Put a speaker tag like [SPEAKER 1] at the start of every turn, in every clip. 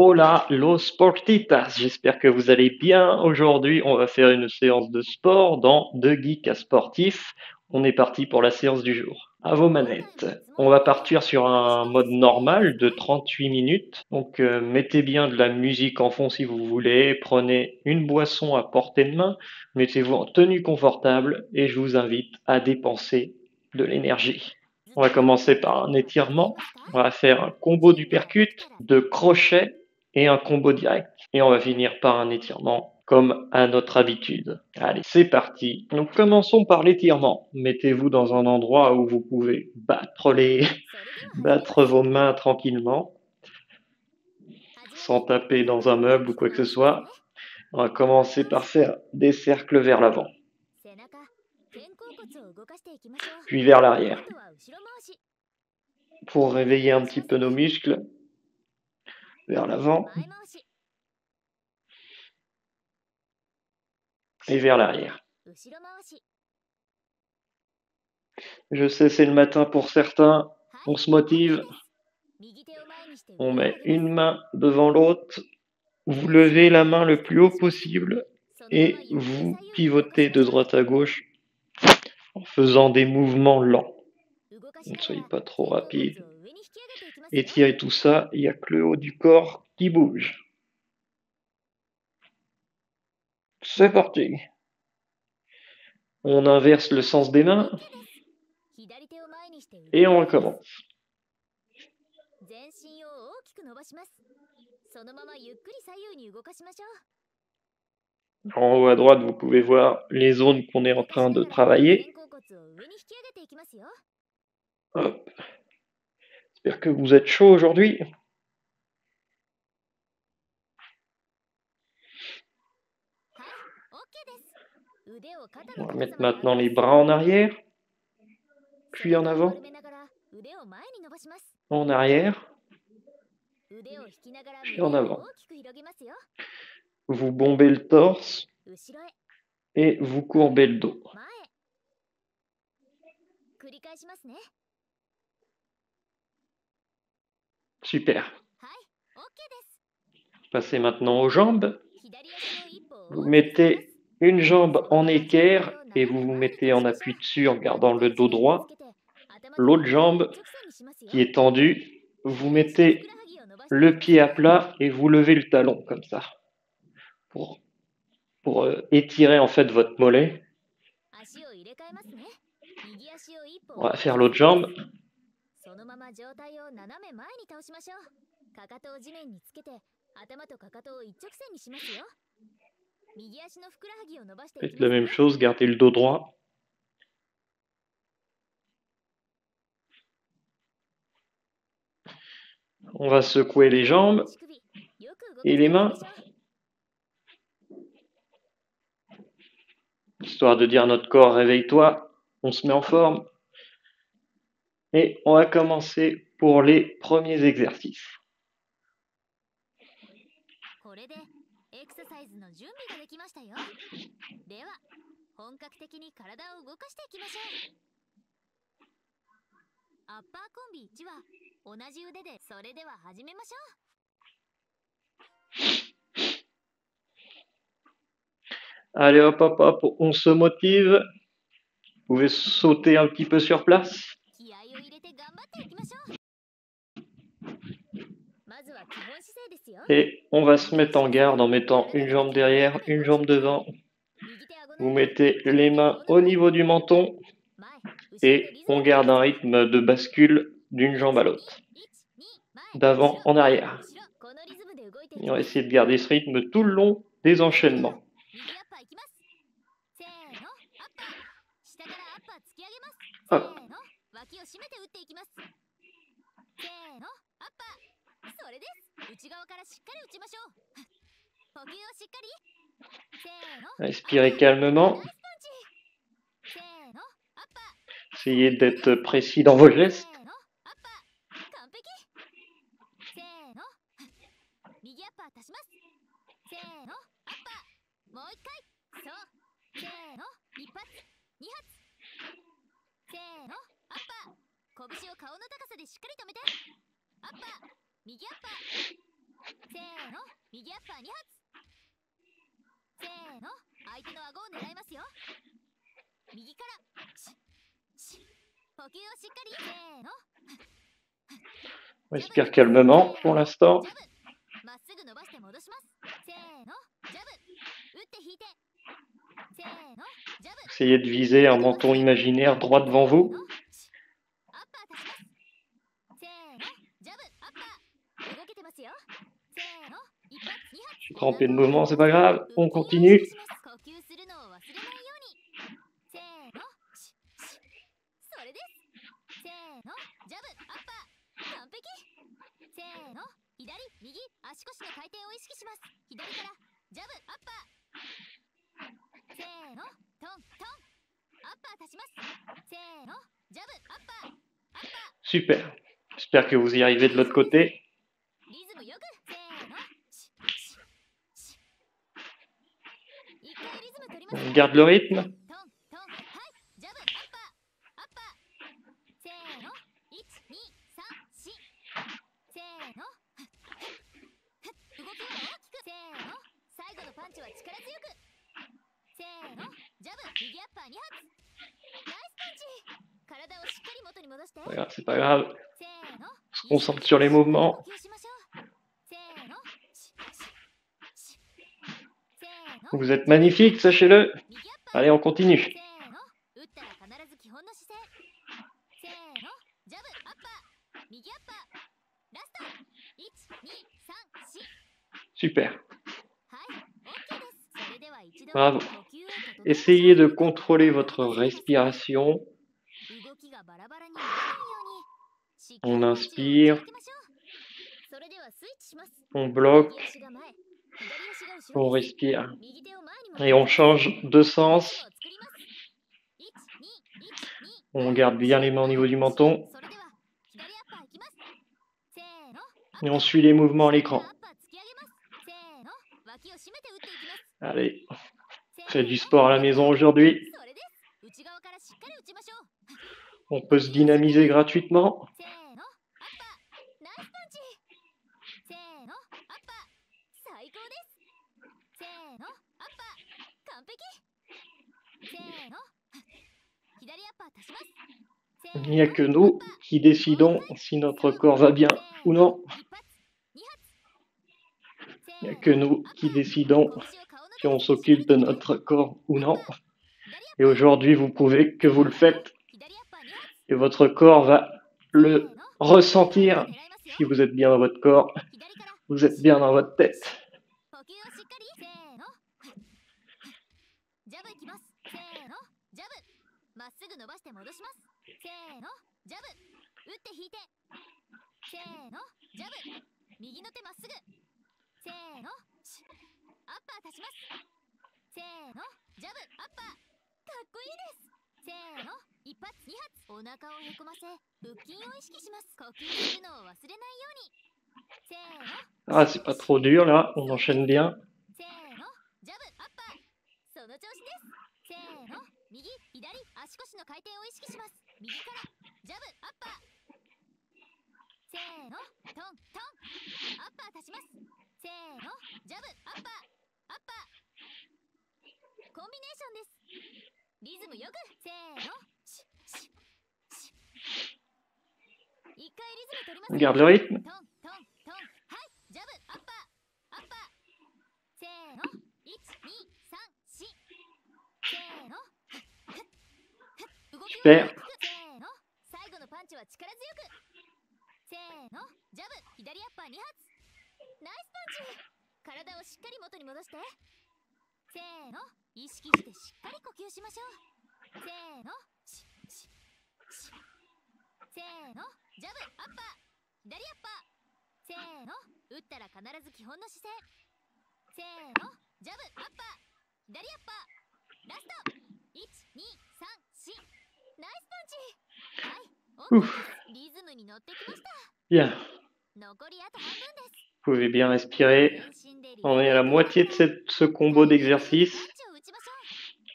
[SPEAKER 1] Hola, los sportitas. J'espère que vous allez bien. Aujourd'hui, on va faire une séance de sport dans Deux Geeks à Sportif. On est parti pour la séance du jour. À vos manettes. On va partir sur un mode normal de 38 minutes. Donc, mettez bien de la musique en fond si vous voulez. Prenez une boisson à portée de main. Mettez-vous en tenue confortable et je vous invite à dépenser de l'énergie. On va commencer par un étirement. On va faire un combo d'uppercut, de crochet et un combo direct. Et on va finir par un étirement comme à notre habitude. Allez, c'est parti. Donc commençons par l'étirement. Mettez-vous dans un endroit où vous pouvez battre vos mains tranquillement, sans taper dans un meuble ou quoi que ce soit. On va commencer par faire des cercles vers l'avant, puis vers l'arrière. Pour réveiller un petit peu nos muscles, vers l'avant et vers l'arrière. Je sais, c'est le matin pour certains, on se motive, on met une main devant l'autre, vous levez la main le plus haut possible et vous pivotez de droite à gauche en faisant des mouvements lents. Ne soyez pas trop rapide. Étirez tout ça, il n'y a que le haut du corps qui bouge. C'est parti. On inverse le sens des mains et on recommence. En haut à droite, vous pouvez voir les zones qu'on est en train de travailler. Hop. J'espère que vous êtes chaud aujourd'hui. On va mettre maintenant les bras en arrière, puis en avant, en arrière, puis en avant. Vous bombez le torse et vous courbez le dos. Super. Passez maintenant aux jambes. Vous mettez une jambe en équerre et vous vous mettez en appui dessus en gardant le dos droit. L'autre jambe qui est tendue, vous mettez le pied à plat et vous levez le talon comme ça pour étirer en fait votre mollet. On va faire l'autre jambe. Faites la même chose, gardez le dos droit. On va secouer les jambes et les mains, histoire de dire à notre corps réveille-toi, on se met en forme. Et on va commencer pour les premiers exercices. Allez hop hop hop, on se motive. Vous pouvez sauter un petit peu sur place. Et on va se mettre en garde en mettant une jambe derrière, une jambe devant. Vous mettez les mains au niveau du menton et on garde un rythme de bascule d'une jambe à l'autre, d'avant en arrière. Et on va essayer de garder ce rythme tout le long des enchaînements. Hop. Respirez calmement. Essayez d'être précis dans vos gestes. On respire calmement pour l'instant. Essayez de viser un menton imaginaire droit devant vous. Je suis trempé de mouvement, c'est pas grave. On continue. Super. J'espère que vous y arrivez de l'autre côté. On garde le rythme. C'est pas grave. On se concentre sur les mouvements. Vous êtes magnifique, sachez-le. Allez, on continue. Super. Bravo. Essayez de contrôler votre respiration. On inspire. On bloque. On respire. Et on change de sens. On garde bien les mains au niveau du menton. Et on suit les mouvements à l'écran. Allez, faites du sport à la maison aujourd'hui. On peut se dynamiser gratuitement. Il n'y a que nous qui décidons si notre corps va bien ou non. Il n'y a que nous qui décidons si on s'occupe de notre corps ou non. Et aujourd'hui, vous prouvez que vous le faites. Et votre corps va le ressentir. Si vous êtes bien dans votre corps, vous êtes bien dans votre tête. Ah, c'est pas trop dur là, on enchaîne bien. On garde le rythme. Super. Ouf. Bien. Vous pouvez bien respirer. On est à la moitié de ce combo d'exercices.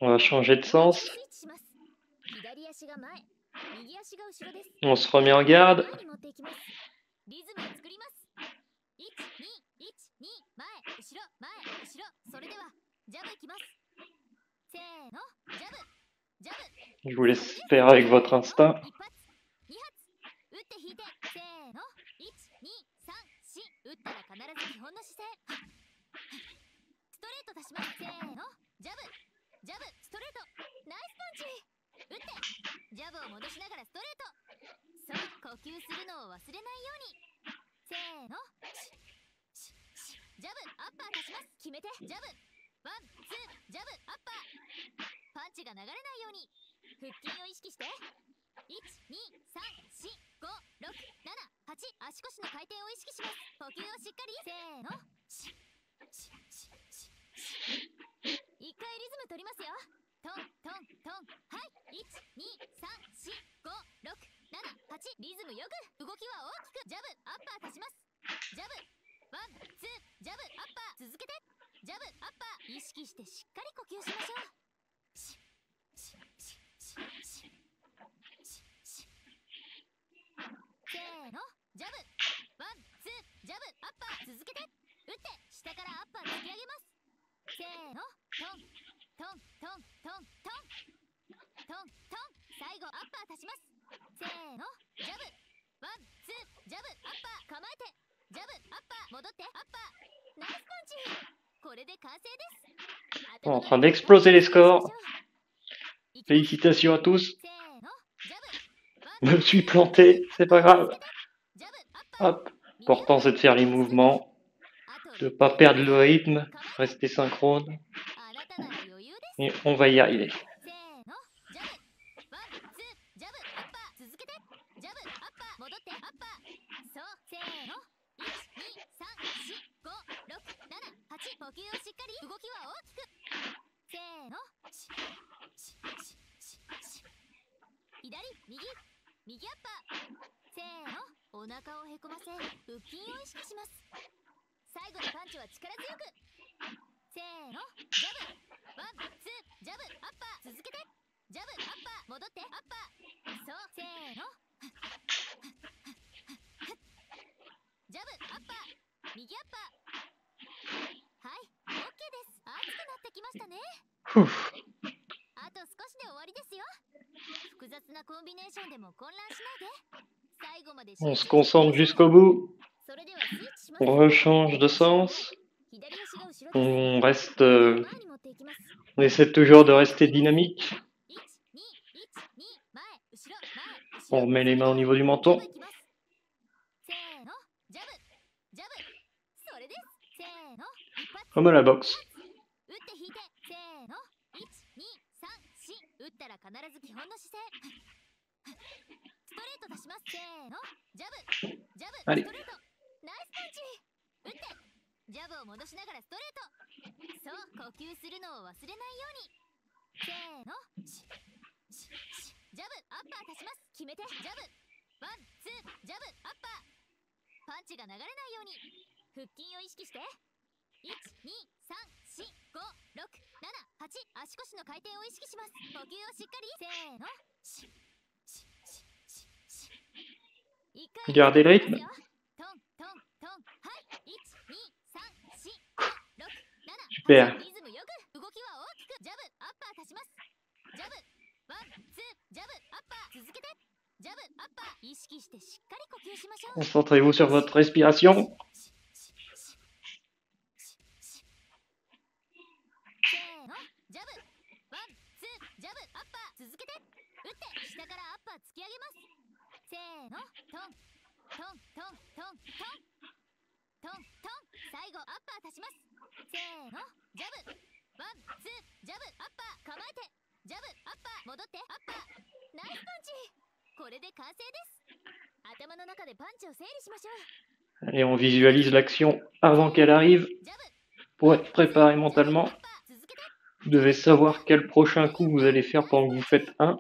[SPEAKER 1] On va changer de sens. On se remet en garde. Je vous laisse faire avec votre instinct. On est en train d'exploser les scores. Félicitations à tous. Je me suis planté, c'est pas grave. Hop. L'important c'est de faire les mouvements, de ne pas perdre le rythme, rester synchrone. Et on va y arriver. Ouf. On se concentre jusqu'au bout. On rechange de sens. On reste. On essaie toujours de rester dynamique. On remet les mains au niveau du menton. Comme à la boxe. Allez. Gardez le rythme. Super. Concentrez-vous sur votre respiration. Allez, on visualise l'action avant qu'elle arrive pour être préparé mentalement. Vous devez savoir quel prochain coup vous allez faire pendant que vous faites un.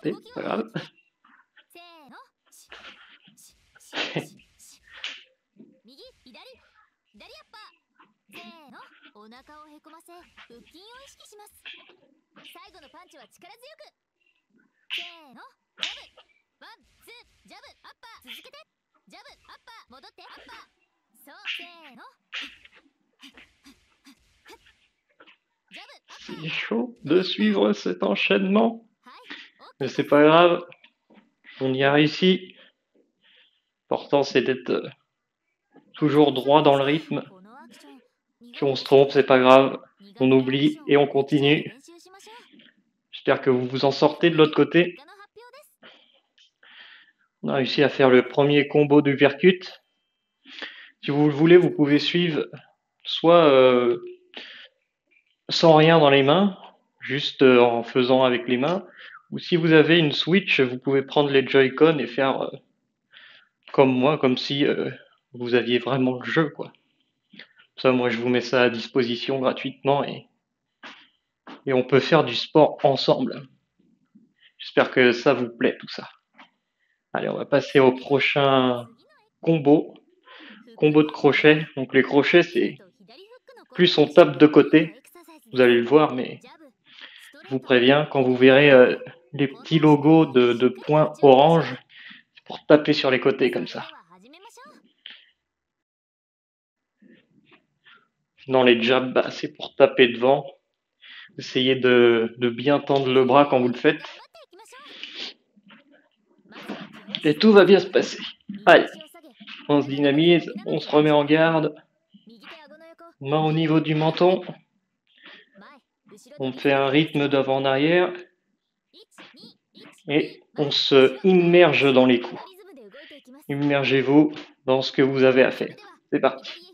[SPEAKER 1] C'est pas grave. C'est chaud de suivre cet enchaînement, mais c'est pas grave, on y a réussi. L'important c'est d'être toujours droit dans le rythme. Si on se trompe, c'est pas grave, on oublie et on continue. J'espère que vous vous en sortez de l'autre côté. On a réussi à faire le premier combo du Vercut. Si vous le voulez, vous pouvez suivre soit sans rien dans les mains, juste en faisant avec les mains, ou si vous avez une Switch, vous pouvez prendre les Joy-Con et faire comme moi, comme si vous aviez vraiment le jeu, quoi. Ça, moi, je vous mets ça à disposition gratuitement et on peut faire du sport ensemble. J'espère que ça vous plaît, tout ça. Allez, on va passer au prochain combo. Combo de crochet. Donc les crochets, c'est plus on tape de côté. Vous allez le voir, mais je vous préviens, quand vous verrez les petits logos de points orange, c'est pour taper sur les côtés comme ça. Dans les jabs, bah, c'est pour taper devant. Essayez de bien tendre le bras quand vous le faites. Et tout va bien se passer. Allez, on se dynamise, on se remet en garde. Main au niveau du menton. On fait un rythme d'avant en arrière. Et on se immerge dans les coups. Immergez-vous dans ce que vous avez à faire. C'est parti.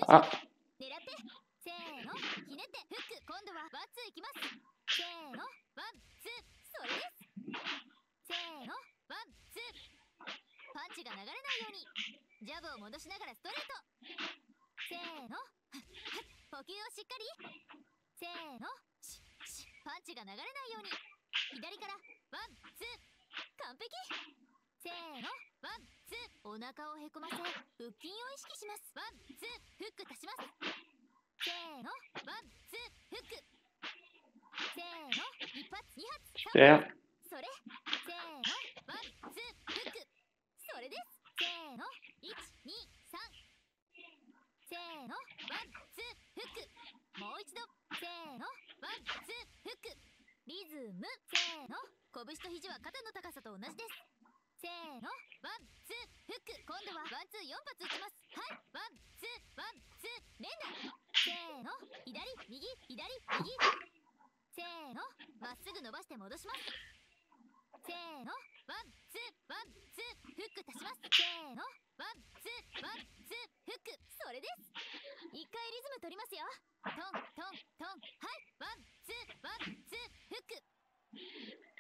[SPEAKER 1] Ah. Super.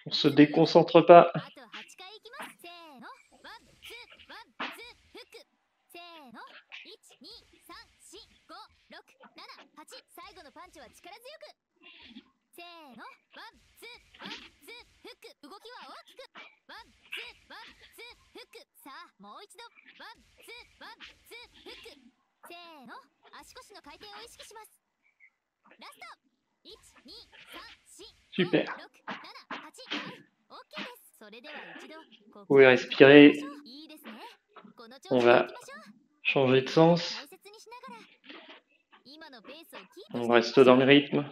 [SPEAKER 1] On se déconcentre pas. Super. Vous pouvez respirer. On va changer de sens. On reste dans le rythme.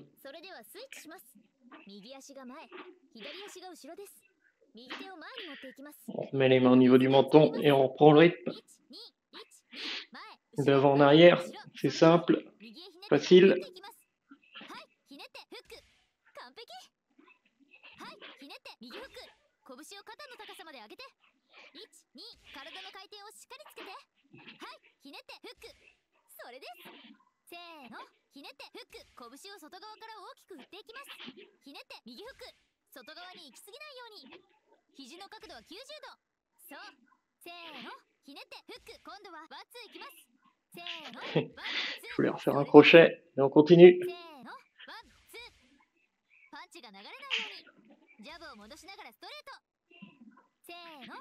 [SPEAKER 1] On remet les mains au niveau du menton et on reprend le rythme. D'avant en arrière, c'est simple, facile.
[SPEAKER 2] 外側に行き過ぎないように。肘の角度は90度。そう。せーの。ひねってフック。今度はワンツーいきます。せーの。ワンツー。
[SPEAKER 1] Je voulais refaire un crochet, et on continue.
[SPEAKER 2] せーの。ワンツー。パンチが流れないように。ジャブを戻しながらストレート。せーの。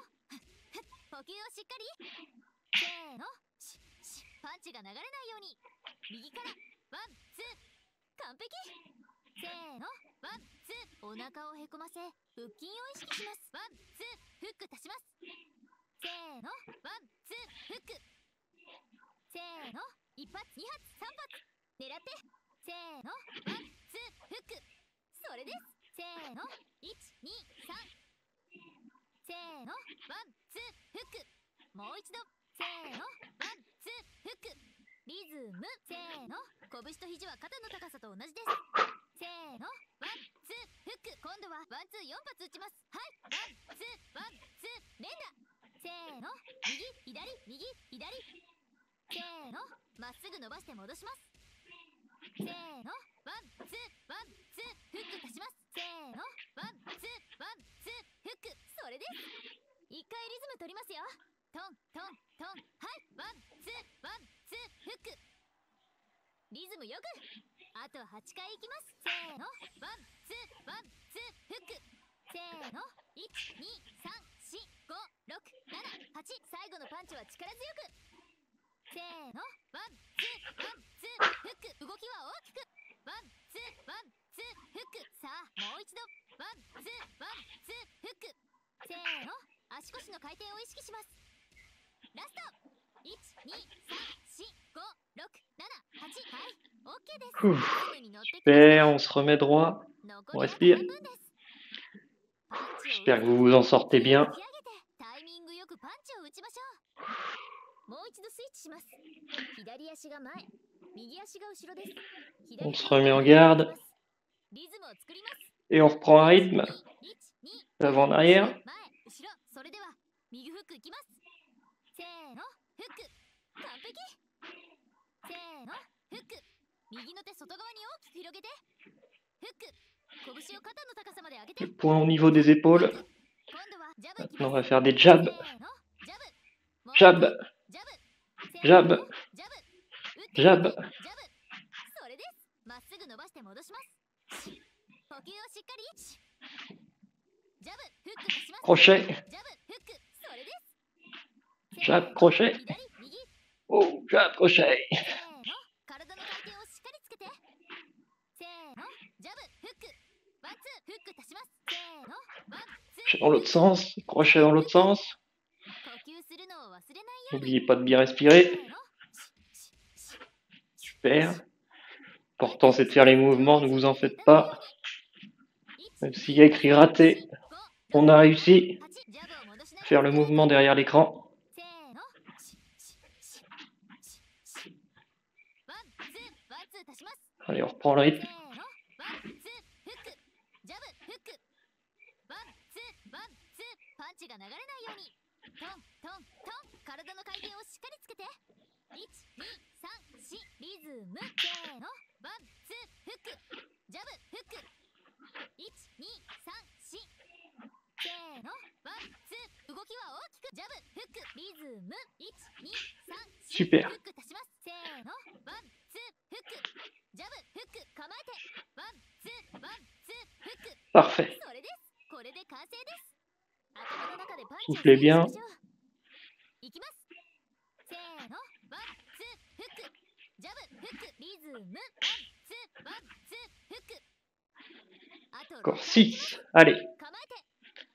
[SPEAKER 2] 呼吸をしっかり。せーの。パンチが流れないように。右からワンツー。完璧。せーの。ワンツー。お腹をへこませ腹筋を意識します。ワンツー。フック足します。せーの。ワンツー。フック。せーの。1発2発3発狙って。せーの。ワンツー。フック。それです。せーの。123。せーの。ワンツー。フック。もう一度。せーの。ワンツー。フック。リズム。せーの。拳と肘は肩の高さと同じです。せーの。ワンツー。フック。今度はワンツー4発打ちます。はい。ワンツー。ワンツー。連打。せーの。右左右左。せーの。まっすぐ伸ばして戻します。せーの。ワンツー。ワンツー。フック足します。せーの。ワンツー。ワンツー。フック。それです。一回リズム取りますよ。トントントン。はい。ワンツー。ワンツー。フック。リズムよく。あと8回いきます。せーの。ワンツー。ワンツー。フック。せーの。1、2、3、4、5、6、7、8。最後のパンチは力強く。せーの。ワンツー。ワンツー。フック。動きは大きく。ワンツー。ワンツー。フック。さあもう一度。ワンツー。ワンツー。フック。せーの。足腰の回転を意識します。ラスト。1、2、3、4、5、6、7、8。はい。OK です。
[SPEAKER 1] Ouf.
[SPEAKER 2] リズムに乗ってきました。
[SPEAKER 1] Super, on se remet droit.
[SPEAKER 2] 残
[SPEAKER 1] On
[SPEAKER 2] りあと
[SPEAKER 1] respire.
[SPEAKER 2] 半分です。パンチを
[SPEAKER 1] J'espère
[SPEAKER 2] 打
[SPEAKER 1] que
[SPEAKER 2] つ
[SPEAKER 1] vous
[SPEAKER 2] 時
[SPEAKER 1] vous en sortez
[SPEAKER 2] 手を
[SPEAKER 1] bien.
[SPEAKER 2] 引き上げてタイミングよくパンチを打ちましょう。もう一度スイッチします。左足が前、右足が後ろです。
[SPEAKER 1] On
[SPEAKER 2] 左
[SPEAKER 1] se
[SPEAKER 2] 手を
[SPEAKER 1] remet en
[SPEAKER 2] 上に上げ
[SPEAKER 1] garde
[SPEAKER 2] ます。リズムを作ります。
[SPEAKER 1] et on reprend un rythme
[SPEAKER 2] 1、2、d'avant
[SPEAKER 1] en
[SPEAKER 2] 前、
[SPEAKER 1] arrière.
[SPEAKER 2] 後ろ。それでは右フックいきます。せーの。フック。完璧。せーの。フック。右の手外側に大きく広げてフック。拳を肩の高さまで上げて
[SPEAKER 1] Le point au niveau des épaules.
[SPEAKER 2] 今度はジャブいき
[SPEAKER 1] Maintenant,
[SPEAKER 2] ま
[SPEAKER 1] on
[SPEAKER 2] す。
[SPEAKER 1] va faire des
[SPEAKER 2] せ
[SPEAKER 1] jabs.
[SPEAKER 2] ーの。ジャブ。もう一
[SPEAKER 1] Jab,
[SPEAKER 2] 回ジャブ。せー
[SPEAKER 1] jab,
[SPEAKER 2] の。ジャブ。打って
[SPEAKER 1] jab.
[SPEAKER 2] ジャブ。それです。まっすぐ伸ばして戻します。呼吸をしっかり。ジャブ。フック足します。
[SPEAKER 1] Crochet.
[SPEAKER 2] ジャブ。フック。それです。せー
[SPEAKER 1] Jab,
[SPEAKER 2] の。
[SPEAKER 1] crochet.
[SPEAKER 2] 左右。
[SPEAKER 1] Oh, jab, crochet.
[SPEAKER 2] せーの。体の回転をしっかりつけて。せーの。ジャブ。フック。ワンツー。フック足します。せーの。ワンツー。
[SPEAKER 1] Crochet dans l'autre sens. Crochet dans l'autre sens.
[SPEAKER 2] 呼吸するのを忘れないように。
[SPEAKER 1] N'oubliez pas de bien
[SPEAKER 2] せ
[SPEAKER 1] respirer.
[SPEAKER 2] ーの。
[SPEAKER 1] Super. L'important, c'est de faire les mouvements. Ne vous en faites pas. Même s'il y a écrit raté, on a réussi à faire le mouvement derrière l'écran.
[SPEAKER 2] せーの。ワンツー。ワンツー足します。
[SPEAKER 1] Allez, on reprend le
[SPEAKER 2] せ
[SPEAKER 1] rythme.
[SPEAKER 2] ーの。ワンツー。フック。ジャブ。フック。ワンツー。ワンツー。パンチが流れないように。トントントン。体の回転をしっかりつけて。1、2、3、4。リズム。せーの。ワンツー。フック。ジャブ。フック。1、2、3、4。せーの。ワンツー。動きは大きく。ジャブ。フック。リズム。1、2、3、4。
[SPEAKER 1] Super.
[SPEAKER 2] フック足します。せーの。ワンツー。フック。ジャブ。フック。構えて。ワンツー。ワンツー。フック。
[SPEAKER 1] Parfait.
[SPEAKER 2] それです。これで完成です。頭の中でパンチを
[SPEAKER 1] Soufflez bien.
[SPEAKER 2] しましょう。いきます。せーの。ワンツー。フック。ジャブ。フック。リズム。ワンツー。ワンツー。フック。あと
[SPEAKER 1] Encore
[SPEAKER 2] 6回いきます。
[SPEAKER 1] 6. Allez,
[SPEAKER 2] 構えて。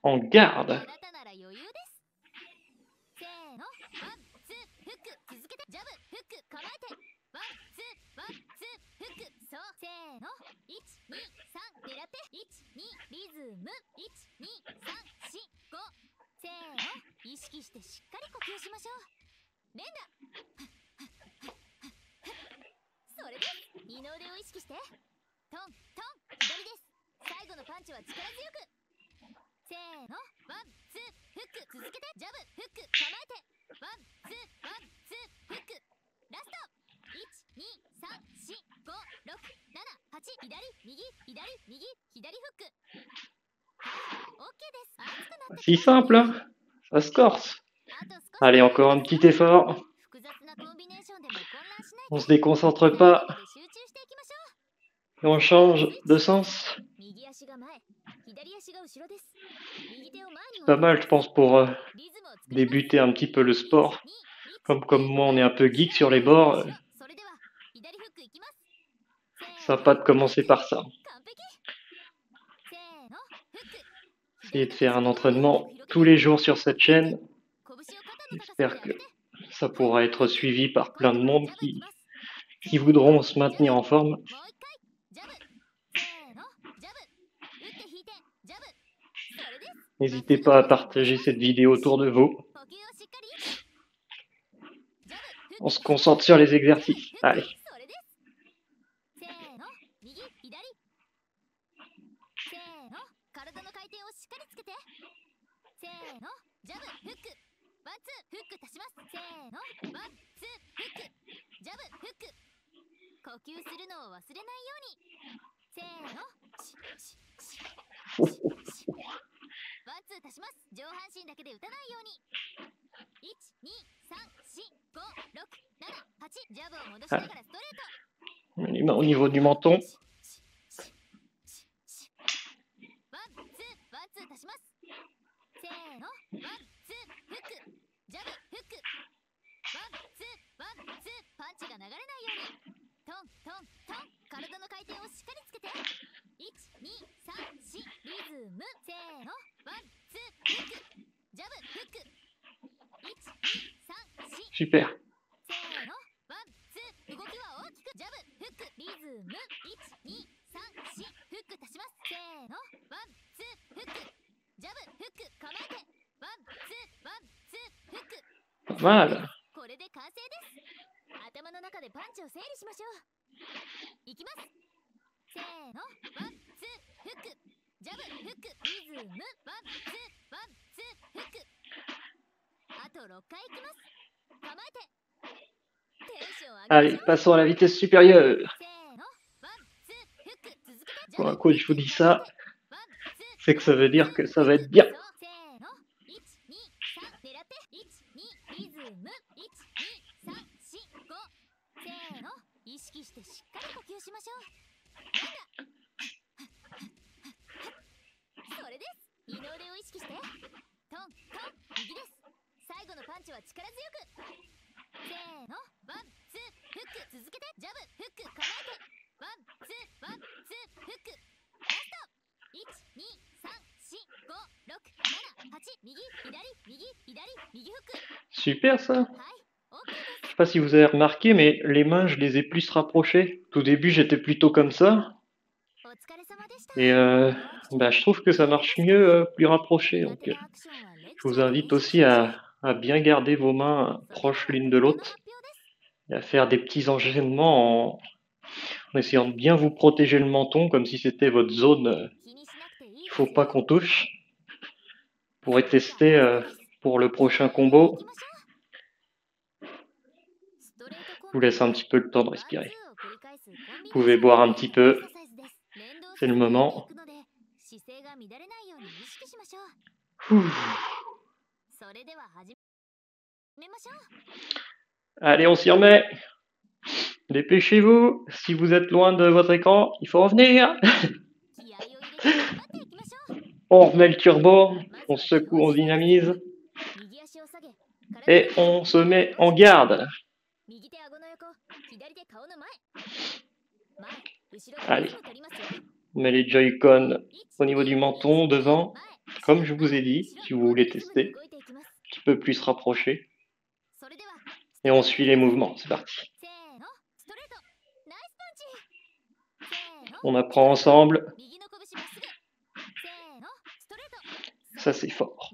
[SPEAKER 1] en
[SPEAKER 2] あ
[SPEAKER 1] garde.
[SPEAKER 2] なたなら余裕です。せーの。ワンツー。フック。続けて。ジャブ。フック。構えて。ワンツー。ワンツー。フック。そう。せーの。1、2、3。狙って。1、2。リズム。1、2、3、4、5。せーの。意識してしっかり呼吸しましょう。連打。それです。二の腕を意識して。トントン。左です。最後のパンチは力強く。せーの。ワンツー。フック。続けて。ジャブ。フック。構えて。ワンツー。ワンツー。フック。ラスト。1、2、3、4、5、6、7、8。左右左右左フック。
[SPEAKER 1] Si simple, hein? Ça se corse. Allez, encore un petit effort. On se déconcentre pas. Et on change de sens. C'est pas mal, je pense, pour débuter un petit peu le sport. Comme moi, on est un peu geek sur les bords. Sympa de commencer par ça. Essayer de faire un entraînement tous les jours sur cette chaîne. J'espère que ça pourra être suivi par plein de monde qui voudront se maintenir en forme. N'hésitez pas à partager cette vidéo autour de vous. On se concentre sur les exercices. Allez. Les mains au niveau du menton. Super. Pas mal. Allez, passons à la vitesse supérieure. Quand un coach vous dit ça, c'est que ça veut dire que ça va être bien. Super ça. Je sais pas si vous avez remarqué, mais les mains, je les ai plus rapprochées. Au début, j'étais plutôt comme ça. Et je trouve que ça marche mieux plus rapproché. Donc, je vous invite aussi à bien garder vos mains proches l'une de l'autre et à faire des petits enchaînements en essayant de bien vous protéger le menton, comme si c'était votre zone qu'il faut pas qu'on touche. On pourrait tester pour le prochain combo. Je vous laisse un petit peu le temps de respirer. Vous pouvez boire un petit peu. C'est le moment. Allez, on s'y remet. Dépêchez-vous. Si vous êtes loin de votre écran, il faut revenir. On remet le turbo. On secoue, on dynamise. Et on se met en garde. Allez. On met les Joy-Con au niveau du menton, devant. Comme je vous ai dit, si vous voulez tester. Un petit peu plus rapproché. Et on suit les mouvements. C'est parti. On apprend ensemble. Ça, c'est fort.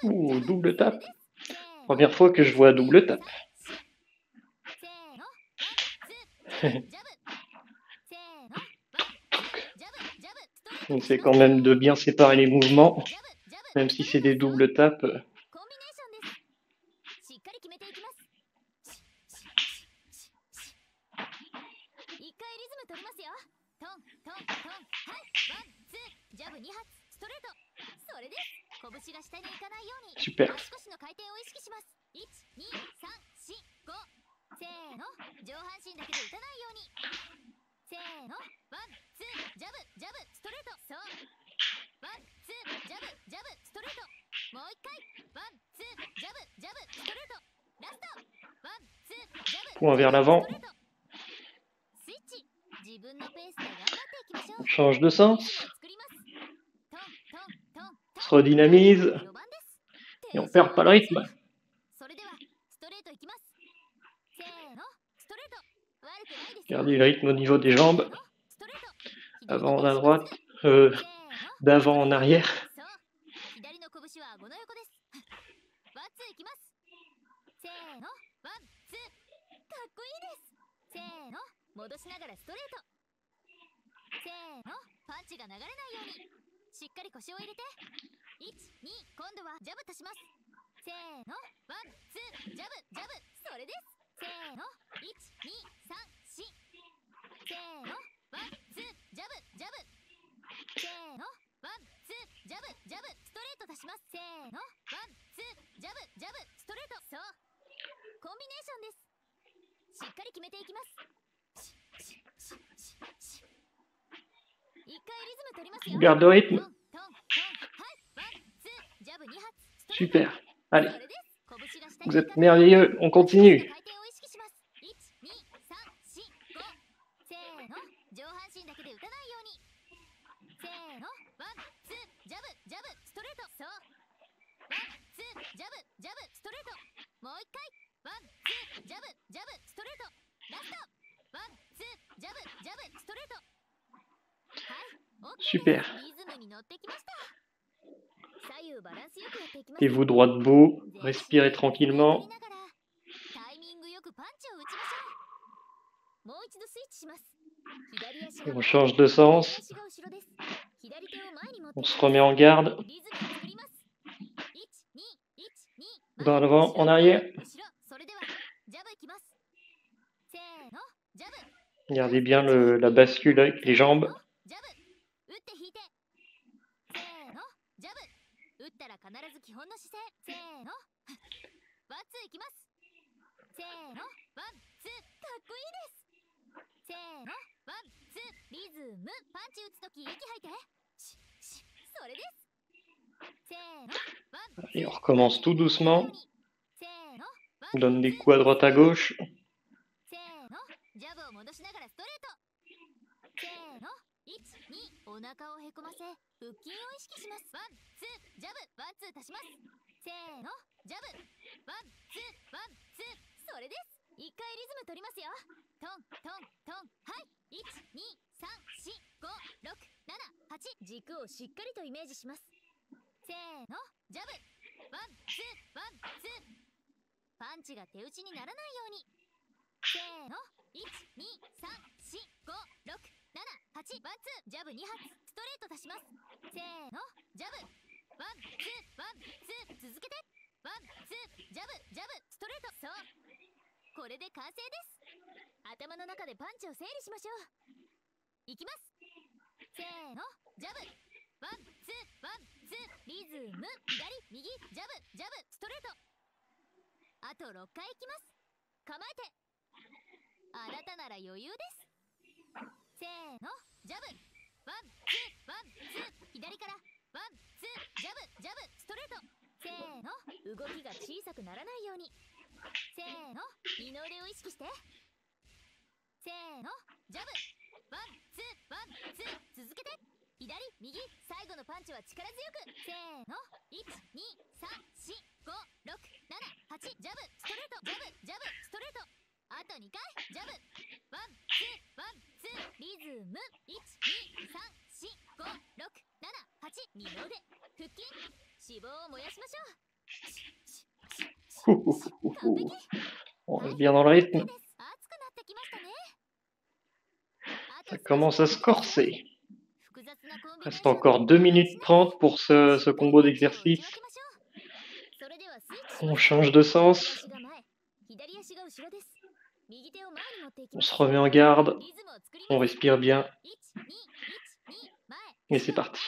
[SPEAKER 1] Ouh, double tape. Première fois que je vois double tape. On essaie quand même de bien séparer les mouvements, même si c'est des doubles tapes.
[SPEAKER 2] コンビネーションです。しっかり決めていきます。一回リズム取りますよ。トントントン、はい、ワンツー、ジャブ2発、ストレート。それです。拳が下に行かないように
[SPEAKER 1] Super.
[SPEAKER 2] 足腰の回転を意識します。1、2、3、4、5。せーの、上半身だけで打たないように。せーの、ワンツー、ジャブジャブ、ストレート。そう、ワンツー、ジャブジャブ、ストレート。もう一回、ワンツー、ジャブジャブ、ストレート。ラスト、ワンツー、ジャブ
[SPEAKER 1] Point vers l'avant.
[SPEAKER 2] ストレート。スイッチ。自分のペースで頑張っていきましょう。
[SPEAKER 1] On change de
[SPEAKER 2] リズムを
[SPEAKER 1] sens.
[SPEAKER 2] 作ります。トントントン
[SPEAKER 1] On se redynamise.
[SPEAKER 2] 4番です。
[SPEAKER 1] Et on perd pas le rythme.
[SPEAKER 2] それではストレートいきます。せーの、ストレート。悪くないですよ。
[SPEAKER 1] Gardez le rythme au niveau des jambes.
[SPEAKER 2] ストレート。
[SPEAKER 1] Avant à droite,
[SPEAKER 2] せーの。
[SPEAKER 1] d'avant en arrière.
[SPEAKER 2] そう、左の拳は顎の横です。ワンツーいきます。せーの、ワンツー。かっこいいです。せーの、戻しながらストレート。せーの、パンチが流れないようにしっかり腰を入れて。1、2、今度はジャブ足します。せーの、ワンツー、ジャブジャブ、それです。せーの、1、2、3、4。せーの、ワンツー、ジャブジャブ。せーの、ワンツー、ジャブジャブ、ストレート足します。せーの、ワンツー、ジャブジャブ、ストレート。そう、コンビネーションです。しっかり決めていきます。一回リズム取りますよ。
[SPEAKER 1] Garde le rythme.
[SPEAKER 2] トントントン、はい、ワンツー、ジャブ2発、ストレート。
[SPEAKER 1] Super. Allez,
[SPEAKER 2] それです。拳が下
[SPEAKER 1] vous
[SPEAKER 2] に
[SPEAKER 1] êtes
[SPEAKER 2] 行かない。
[SPEAKER 1] merveilleux. On
[SPEAKER 2] 足
[SPEAKER 1] continue.
[SPEAKER 2] の回転を意識します。1、2、3、4、5。せーの、上半身だけで打たないように。せーの、ワンツー、ジャブジャブ、ストレート。そう、ワンツー、ジャブジャブ、ストレート。もう一回、ワンツー、ジャブジャブ、ストレート。ラスト、ワンツー、ジャブジャブ、ストレート。はい、オッケーです。
[SPEAKER 1] Super.
[SPEAKER 2] リズムに乗ってきました。左右バランスよくやっていきます。
[SPEAKER 1] Mettez-vous droit debout.
[SPEAKER 2] 全身
[SPEAKER 1] Respirez
[SPEAKER 2] で
[SPEAKER 1] tranquillement.
[SPEAKER 2] 振りながらタイミングよくパンチを打ちましょう。もう一度スイッチします。左足
[SPEAKER 1] Et
[SPEAKER 2] が
[SPEAKER 1] on
[SPEAKER 2] 前、
[SPEAKER 1] change de
[SPEAKER 2] 右
[SPEAKER 1] sens.
[SPEAKER 2] 足が後ろです。左手を前に持って
[SPEAKER 1] On se remet en garde.
[SPEAKER 2] リズムを作ります。1、2、1、2、
[SPEAKER 1] Dans l'avant, en arrière.
[SPEAKER 2] 後ろ。それではジャブいきます。せーの、ジャブ。
[SPEAKER 1] Gardez bien la bascule avec les jambes.
[SPEAKER 2] ジャブ、打って引いて。せーの、ジャブ。打ったら必ず基本の姿勢。せーの、ワンツーいきます。せーの、ワンツー、かっこいいです。せーの、ワンツー、リズム。パンチ打つとき息吐いて。それです。せーの、ワンツー。
[SPEAKER 1] Et on recommence tout doucement.
[SPEAKER 2] せーの、
[SPEAKER 1] On donne des coups à droite à gauche.
[SPEAKER 2] せーの、ジャブを戻しながらストレート。せーの、1、2、お腹をへこませ腹筋を意識します。ワンツー、ジャブ、ワンツー足します。せーの、ジャブ、ワンツー、ワンツー。それです。一回リズム取りますよ。トントントン、はい、1、2、3、4、5、6、7、8。軸をしっかりとイメージします。せーの、ジャブ、ワンツー、ワンツー。パンチが手打ちにならないように。せーの、1、2、3、4、5、6、7、8。ワンツー、ジャブ2発、ストレート足します。せーの、ジャブ、ワンツー、ワンツー。続けて、ワンツー、ジャブジャブ、ストレート。そう、これで完成です。頭の中でパンチを整理しましょう。いきます。せーの、ジャブ、ワンツー、ワンツー。リズム、左右、ジャブジャブ、ストレート。あと6回いきます。構えて。あなたなら余裕です。せーの、ジャブ、ワンツー、ワンツー。左からワンツー、ジャブジャブ、ストレート。せーの、動きが小さくならないように。せーの、二の腕を意識して。せーの、ジャブ、ワンツー、ワンツー。続けて、左右、最後のパンチは力強く。せーの、1、2、3、4、5、6、7、8。ジャブ、ストレート、ジャブジャブ、ストレート。あと2回、ジャブ、ワンツー、ワンツー。リズム、1、2、3、4、5、6、7、8。二の腕、腹筋、脂肪を燃やしましょう。完璧。
[SPEAKER 1] On reste bien dans le rythme.
[SPEAKER 2] 熱くなってきましたね。あと
[SPEAKER 1] Ça commence à se corser.
[SPEAKER 2] 複雑なコン
[SPEAKER 1] Reste encore 2 minutes 30 pour ce combo d'exercice. On change de sens. On se remet en garde. On respire bien. Et c'est parti.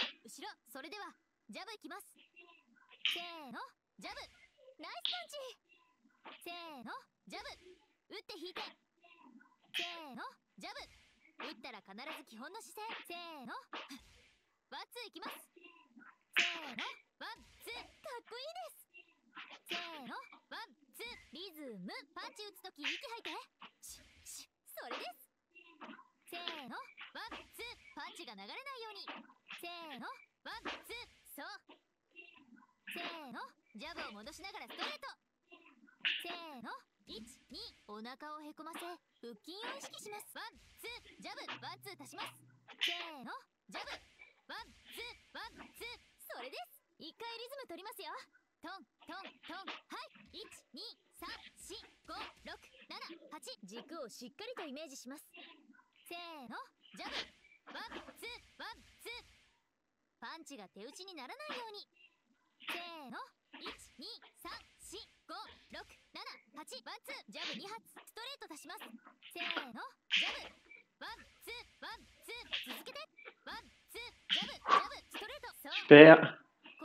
[SPEAKER 1] Super.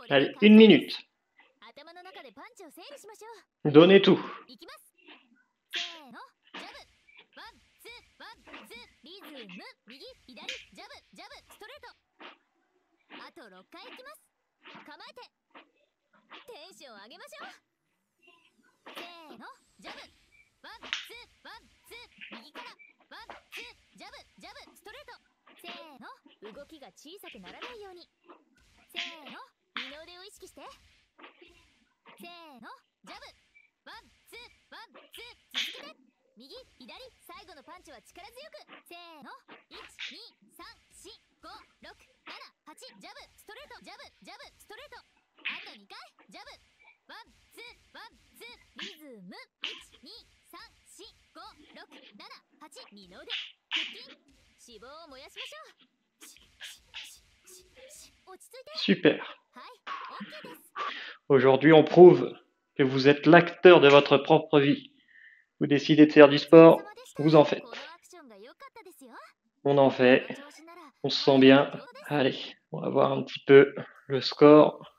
[SPEAKER 1] Allez, 1 minute. Donnez tout. Super. Aujourd'hui, on prouve que vous êtes l'acteur de votre propre vie. Vous décidez de faire du sport, vous en faites. On en fait. On se sent bien. Allez, on va voir un petit peu le score.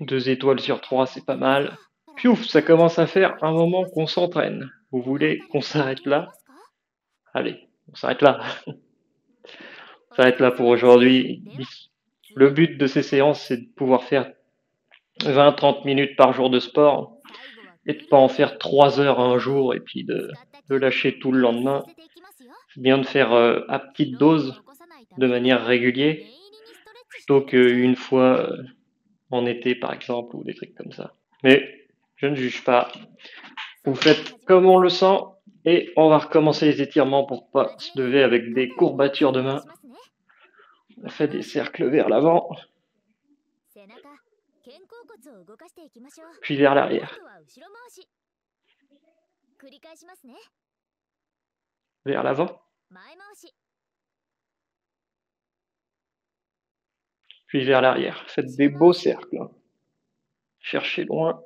[SPEAKER 1] 2 étoiles sur 3, c'est pas mal. Piouf, ça commence à faire un moment qu'on s'entraîne. Vous voulez qu'on s'arrête là? Allez, on s'arrête là. On s'arrête là pour aujourd'hui. Le but de ces séances, c'est de pouvoir faire 20-30 minutes par jour de sport et de pas en faire 3 heures un jour et puis de lâcher tout le lendemain. C'est bien de faire à petite dose, de manière régulière, plutôt qu'une fois en été par exemple ou des trucs comme ça. Mais je ne juge pas. Vous faites comme on le sent et on va recommencer les étirements pour pas se lever avec des courbatures de main. On fait des cercles vers l'avant, puis vers l'arrière. Vers l'avant, puis vers l'arrière. Faites des beaux cercles. Cherchez loin.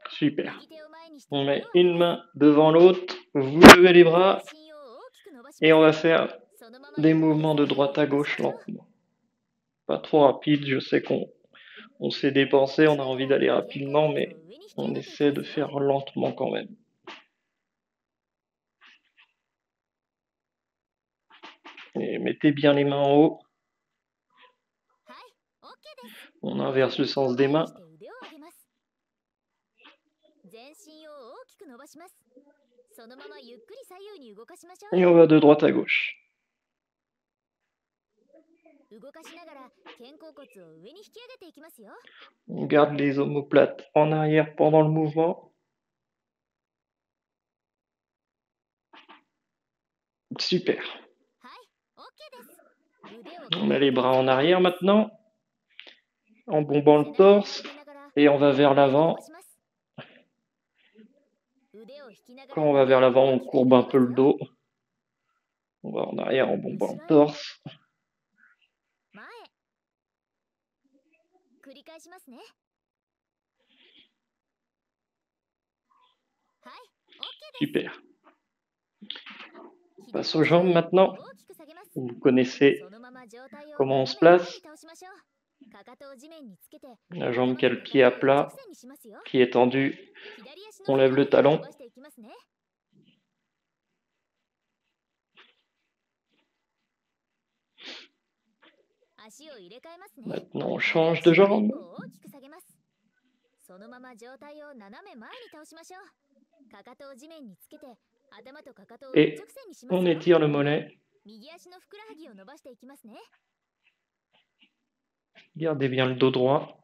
[SPEAKER 1] Super. On met une main devant l'autre, vous levez les bras et on va faire des mouvements de droite à gauche lentement. Pas trop rapide, je sais qu'on s'est dépensé, on a envie d'aller rapidement, mais on essaie de faire lentement quand même. Et mettez bien les mains en haut. On inverse le sens des mains. Et on va de droite à gauche. On garde les omoplates en arrière pendant le mouvement. Super. On met les bras en arrière maintenant, en bombant le torse, et on va vers l'avant. Quand on va vers l'avant, on courbe un peu le dos. On va en arrière en bombant le torse.
[SPEAKER 2] 前繰り返しますね。はい、OK です。
[SPEAKER 1] Super. On passe aux jambes maintenant.
[SPEAKER 2] 大きく下げます。
[SPEAKER 1] Vous connaissez
[SPEAKER 2] そのまま上体を
[SPEAKER 1] comment on se
[SPEAKER 2] 斜め前に
[SPEAKER 1] place.
[SPEAKER 2] 倒しましょう。かかとを地面につけて
[SPEAKER 1] La jambe qui a le pied à plat,
[SPEAKER 2] 直線にしますよ。
[SPEAKER 1] pied étendu.
[SPEAKER 2] 左足
[SPEAKER 1] On
[SPEAKER 2] の
[SPEAKER 1] lève le
[SPEAKER 2] ふくらはぎを
[SPEAKER 1] talon.
[SPEAKER 2] 伸ばしていきますね。 足を入れ替えますね。
[SPEAKER 1] Maintenant, on change de jambe.
[SPEAKER 2] 大きく下げます。そのまま上体を斜め前に倒しましょう。かかとを地面につけて頭とかかとを一
[SPEAKER 1] Et
[SPEAKER 2] 直線にします
[SPEAKER 1] on
[SPEAKER 2] よ。
[SPEAKER 1] étire le mollet.
[SPEAKER 2] 右足のふくらはぎを伸ばしていきますね。
[SPEAKER 1] Gardez bien le dos droit.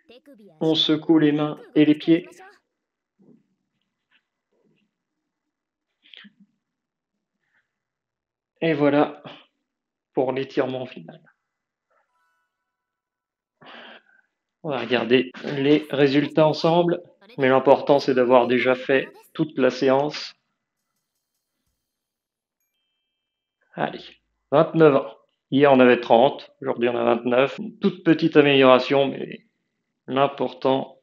[SPEAKER 2] 手首や
[SPEAKER 1] On
[SPEAKER 2] 足を
[SPEAKER 1] secoue les
[SPEAKER 2] う
[SPEAKER 1] mains
[SPEAKER 2] まく
[SPEAKER 1] et
[SPEAKER 2] 動
[SPEAKER 1] les
[SPEAKER 2] かしていき
[SPEAKER 1] pieds.
[SPEAKER 2] ましょう。
[SPEAKER 1] Et voilà pour l'étirement final. On va regarder les résultats ensemble. Mais l'important, c'est d'avoir déjà fait toute la séance. Allez, 29 ans. Hier, on avait 30. Aujourd'hui, on a 29. Une toute petite amélioration, mais l'important,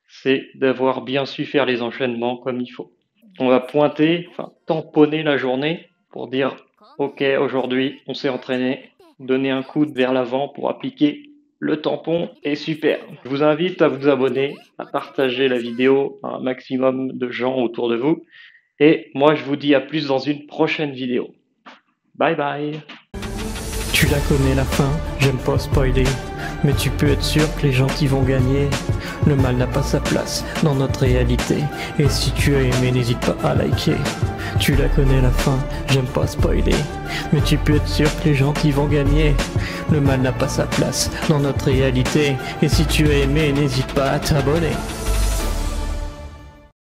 [SPEAKER 1] c'est d'avoir bien su faire les enchaînements comme il faut. On va pointer, enfin tamponner la journée pour dire ok, aujourd'hui on s'est entraîné, donner un coude vers l'avant pour appliquer le tampon est super. Je vous invite à vous abonner, à partager la vidéo à un maximum de gens autour de vous. Et moi je vous dis à plus dans une prochaine vidéo. Bye bye.
[SPEAKER 3] Tu la connais la fin, j'aime pas spoiler, mais tu peux être sûr que les gentils vont gagner. Le mal n'a pas sa place dans notre réalité, et si tu as aimé, n'hésite pas à liker. Tu la connais la fin, j'aime pas spoiler, mais tu peux être sûr que les gentils vont gagner. Le mal n'a pas sa place dans notre réalité, et si tu as aimé, n'hésite pas à t'abonner.